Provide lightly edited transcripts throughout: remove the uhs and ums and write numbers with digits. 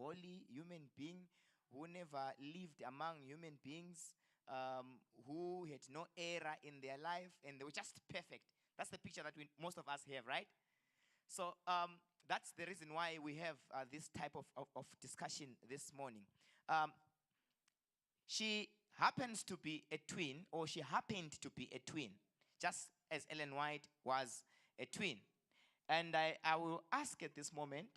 holy human being who never lived among human beings, who had no error in their life, and they were just perfect. That's the picture that most of us have, right? So that's the reason why we have this type of discussion this morning. Um, she happens to be a twin, or she happened to be a twin, just as Ellen White was a twin. And I will ask at this moment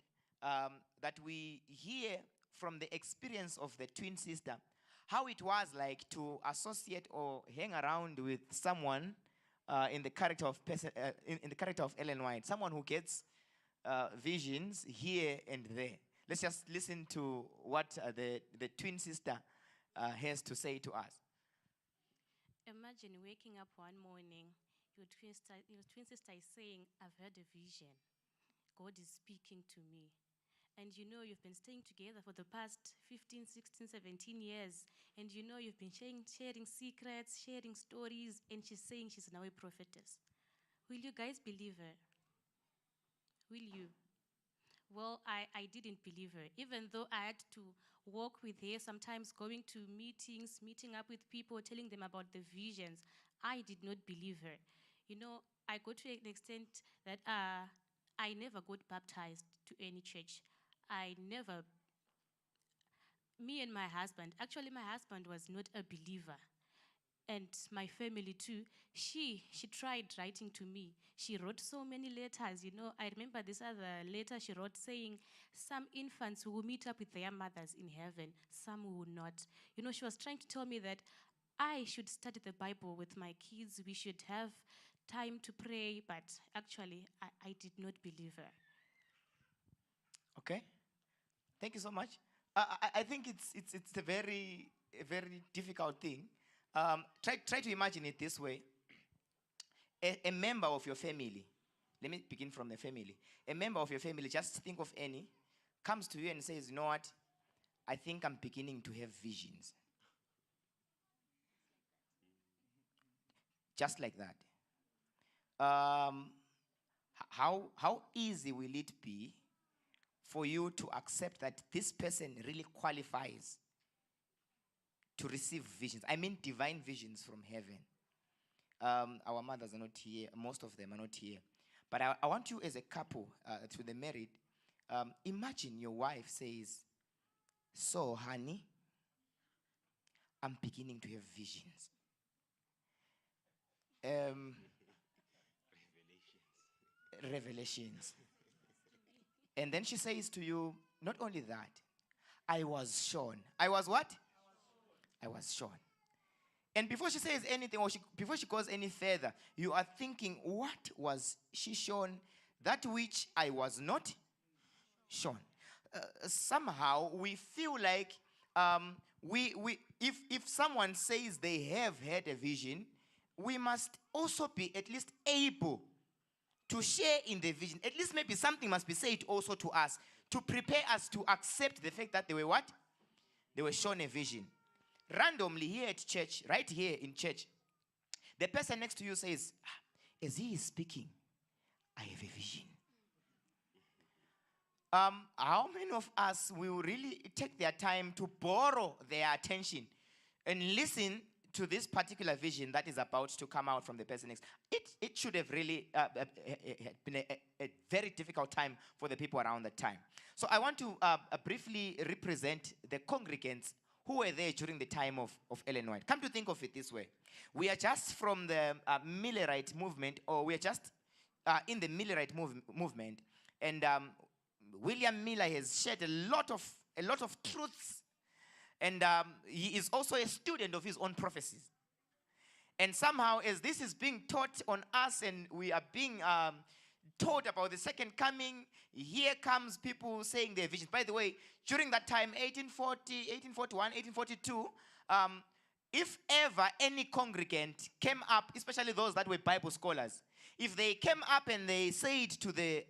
that we hear from the experience of the twin sister how it was like to associate or hang around with someone in the character of in the character of Ellen White, someone who gets visions here and there. Let's just listen to what the twin sister has to say to us. Imagine waking up one morning, your twin sister is saying, I've heard a vision. God is speaking to me. And you know you've been staying together for the past 15, 16, 17 years. And you know you've been sharing secrets, sharing stories, and she's saying she's now a prophetess. Will you guys believe her? Will you? Well, I didn't believe her, even though I had to walk with her, sometimes going to meetings, meeting up with people, telling them about the visions. I did not believe her. You know, I got to an extent that I never got baptized to any church. I never, me and my husband, actually my husband was not a believer, and my family too. She tried writing to me. She wrote so many letters. You know, I remember this other letter she wrote saying some infants will meet up with their mothers in heaven, some will not. You know, she was trying to tell me that I should study the Bible with my kids. We should have time to pray, but actually I did not believe her. Okay, thank you so much. I think it's a very difficult thing. Try to imagine it this way: a member of your family. Let me begin from the family. A member of your family, just think of any, comes to you and says, "You know what? I think I'm beginning to have visions." Just like that. How easy will it be for you to accept that this person really qualifies to receive visions? I mean divine visions from heaven. Our mothers are not here. Most of them are not here. But I want you as a couple, to the married, imagine your wife says, "So, honey, I'm beginning to have visions." Revelations. And then she says to you, not only that, I was shown. I was what? I was shown. And before she says anything, or before she goes any further, you are thinking, what was she shown? That which I was not shown. Somehow we feel like if someone says they have had a vision, we must also be at least able to share in the vision. At least maybe something must be said also to us to prepare us to accept the fact that they were what? They were shown a vision. Randomly here at church, right here in church, the person next to you says, as he is speaking, I have a vision. How many of us will really take their time to borrow their attention and listen to this particular vision that is about to come out from the person next? It should have really been a very difficult time for the people around that time. So I want to briefly represent the congregants who were there during the time of Ellen White. Come to think of it this way. We are just from the Millerite movement, or we are just in the Millerite movement. And William Miller has shared a lot of truths. And he is also a student of his own prophecies. And somehow, as this is being taught on us and we are being taught about the second coming, here comes people saying their visions. By the way, during that time, 1840, 1841, 1842, if ever any congregant came up, especially those that were Bible scholars, if they came up and they said to the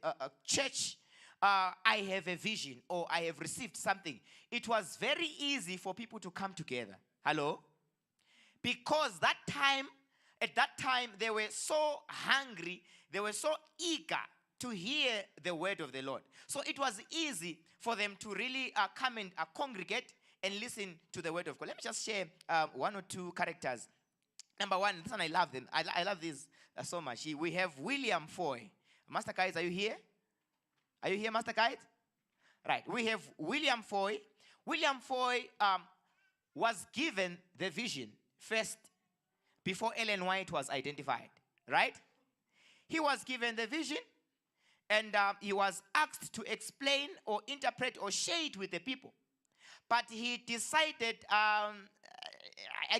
church, I have a vision, or I have received something, it was very easy for people to come together. Hello? Because at that time, they were so hungry, they were so eager to hear the word of the Lord. So it was easy for them to really come and congregate and listen to the word of God. Let me just share one or two characters. Number one, this one I love them. I love this so much. We have William Foy. Master Guides, are you here? Are you here, Master Guide? Right. We have William Foy. William Foy was given the vision first before Ellen White was identified. Right? He was given the vision, and he was asked to explain or interpret or share it with the people. But he decided, I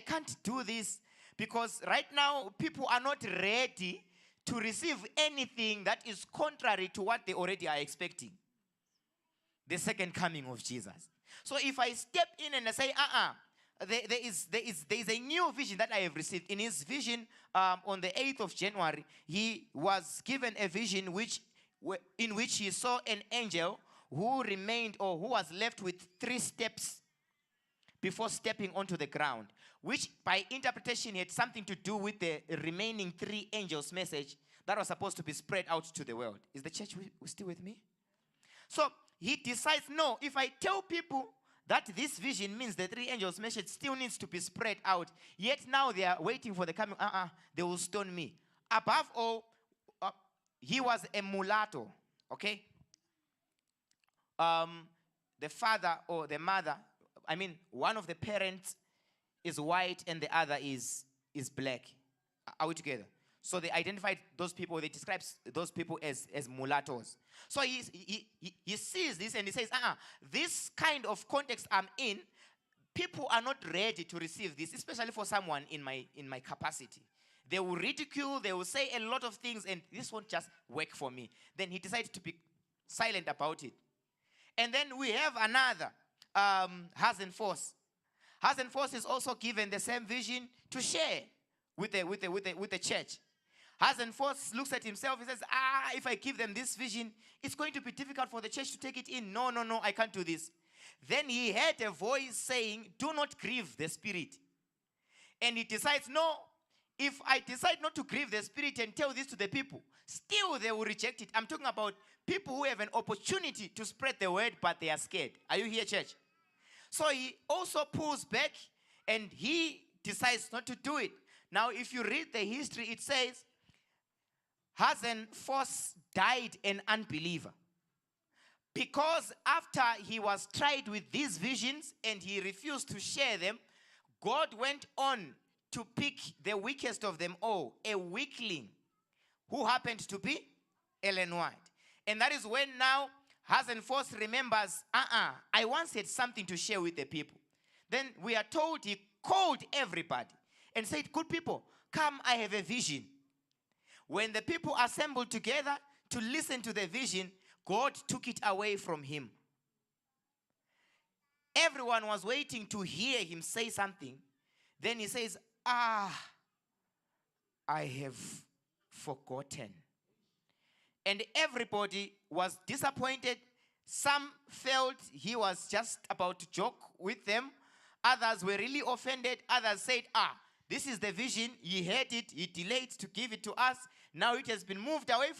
can't do this because right now people are not ready to receive anything that is contrary to what they already are expecting. The second coming of Jesus. So if I step in and I say, there is a new vision that I have received. In his vision, on the 8th of January, he was given a vision in which he saw an angel who remained or who was left with 3 steps before stepping onto the ground, which by interpretation had something to do with the remaining 3 angels' message that was supposed to be spread out to the world. Is the church still with me? So he decides, no, if I tell people that this vision means the 3 angels' message still needs to be spread out, yet now they are waiting for the coming, they will stone me. Above all, he was a mulatto, okay? The father or the mother, one of the parents is white and the other is black. Are we together? So they identified those people, they describe those people as mulattoes. So he sees this and he says, this kind of context I'm in, people are not ready to receive this, especially for someone in my capacity. They will ridicule, they will say a lot of things, and this won't just work for me. Then he decided to be silent about it. And then we have another, Hazen Force. Hazen Force is also given the same vision to share with the church. Hazen Force looks at himself, he says, if I give them this vision, it's going to be difficult for the church to take it in. No, I can't do this. Then he heard a voice saying, do not grieve the Spirit. And he decides, no, if I decide not to grieve the Spirit and tell this to the people, still they will reject it. I'm talking about people who have an opportunity to spread the word, but they are scared. Are you here, church? So he also pulls back and he decides not to do it. Now, if you read the history, it says, Hazen Force died an unbeliever. Because after he was tried with these visions and he refused to share them, God went on to pick the weakest of them all, a weakling, who happened to be Ellen White. And that is when now Hazen Force remembers, I once had something to share with the people. Then we are told he called everybody and said, good people, come, I have a vision. When the people assembled together to listen to the vision, God took it away from him. Everyone was waiting to hear him say something. Then he says, I have forgotten. And everybody was disappointed. Some felt he was just about to joke with them. Others were really offended. Others said, this is the vision. He heard it. He delayed to give it to us. Now it has been moved away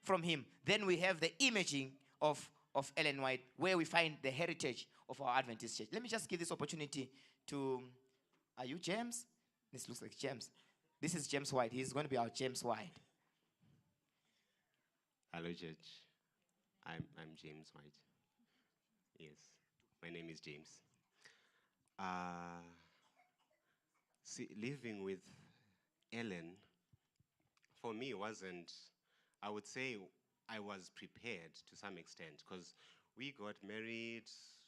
from him. Then we have the imaging of Ellen White, where we find the heritage of our Adventist church. Let me just give this opportunity to, are you James? This looks like James. This is James White. He's going to be our James White. Hello, church. I'm James White. Yes, my name is James. Living with Ellen, for me, wasn't, I would say I was prepared to some extent, because we got married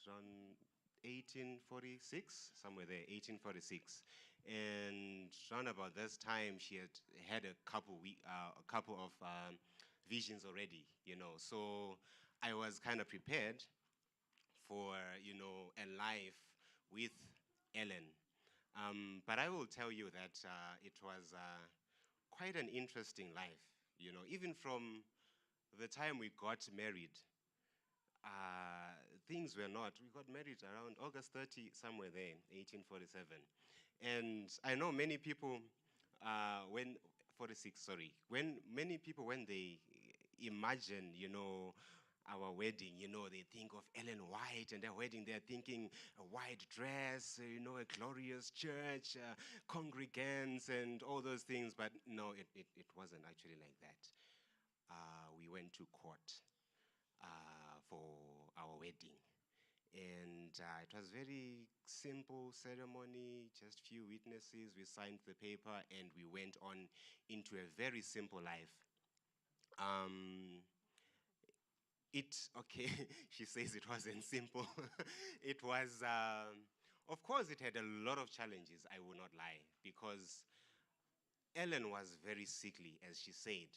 around 1846, somewhere there, 1846. And around about this time, she had a couple of visions already, So I was kind of prepared for, a life with Ellen. But I will tell you that it was quite an interesting life, Even from the time we got married, things were not. We got married around August 30, somewhere there, 1847. And I know many people, when many people, when they imagine, our wedding, they think of Ellen White, and their wedding, they're thinking a white dress, a glorious church, congregants, and all those things. But no, it wasn't actually like that. We went to court for our wedding. And it was very simple ceremony, just few witnesses. We signed the paper and we went on into a very simple life. Okay, she says it wasn't simple. It was, of course, it had a lot of challenges, I will not lie, because Ellen was very sickly, as she said.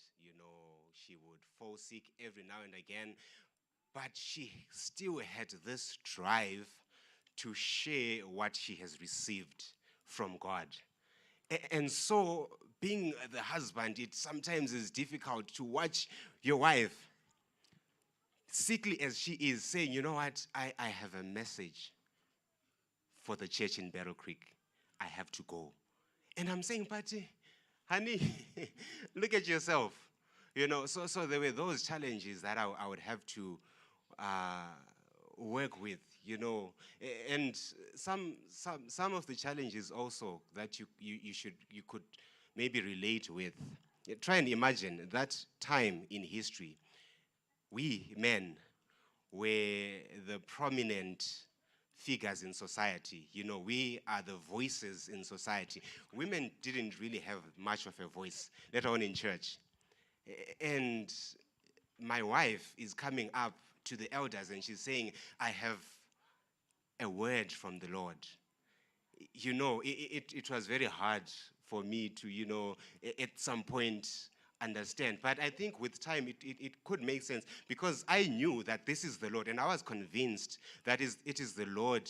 She would fall sick every now and again. But she still had this drive to share what she has received from God. And so, being the husband, it sometimes is difficult to watch your wife, sickly as she is, saying, you know what, I have a message for the church in Battle Creek. I have to go. And I'm saying, Patty, honey, look at yourself. So there were those challenges that I would have to work with, and some of the challenges also that you could maybe relate with. Try and imagine that time in history. We men were the prominent figures in society. We are the voices in society. Women didn't really have much of a voice, let alone in church. And my wife is coming up to the elders and she's saying, I have a word from the Lord. It was very hard for me to, at some point understand. But I think with time it could make sense, because I knew that this is the Lord, and I was convinced that it is the Lord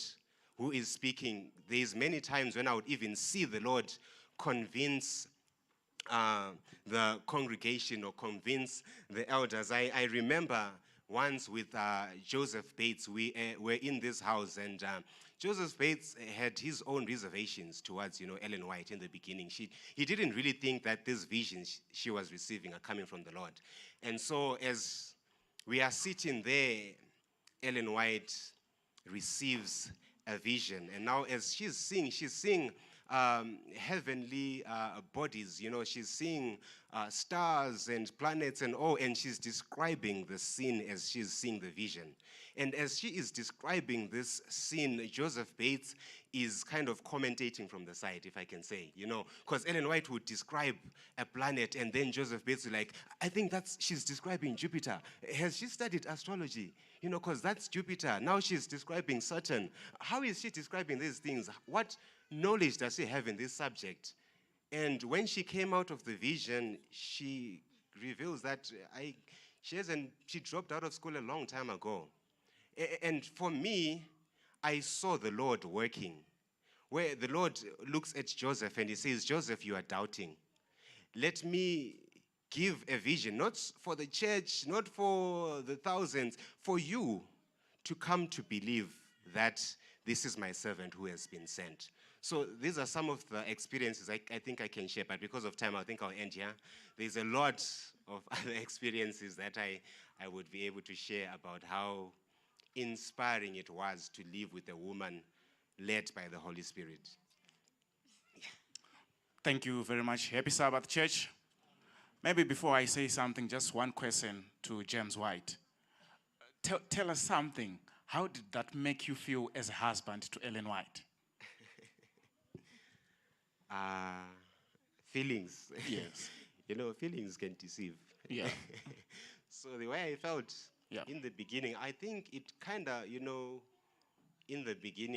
who is speaking. There's many times when I would even see the Lord convince the congregation or convince the elders. I remember once with Joseph Bates, we were in this house, and Joseph Bates had his own reservations towards, Ellen White in the beginning. He didn't really think that these visions she was receiving are coming from the Lord. And so as we are sitting there, Ellen White receives a vision. And now as she's seeing heavenly bodies. She's seeing stars and planets and all, and she's describing the scene as she's seeing the vision. And as she is describing this scene, Joseph Bates is kind of commentating from the side, if I can say, because Ellen White would describe a planet, and then Joseph Bates would like, I think she's describing Jupiter. Has she studied astrology? Because that's Jupiter. Now she's describing Saturn. How is she describing these things? What knowledge does she have in this subject? And when she came out of the vision, she reveals that she dropped out of school a long time ago. And for me, I saw the Lord working, where the Lord looks at Joseph and he says, Joseph, you are doubting. Let me give a vision, not for the church, not for the thousands, for you to come to believe that this is my servant who has been sent. So these are some of the experiences I think I can share, but because of time, I think I'll end here. There's a lot of other experiences that I would be able to share about how inspiring it was to live with a woman led by the Holy Spirit. Thank you very much. Happy Sabbath, church. Maybe before I say something, just one question to James White. Tell us something. How did that make you feel as a husband to Ellen White? Feelings. Yes. Feelings can deceive. Yeah. So the way I felt Yeah. in the beginning, I think it kind of, in the beginning,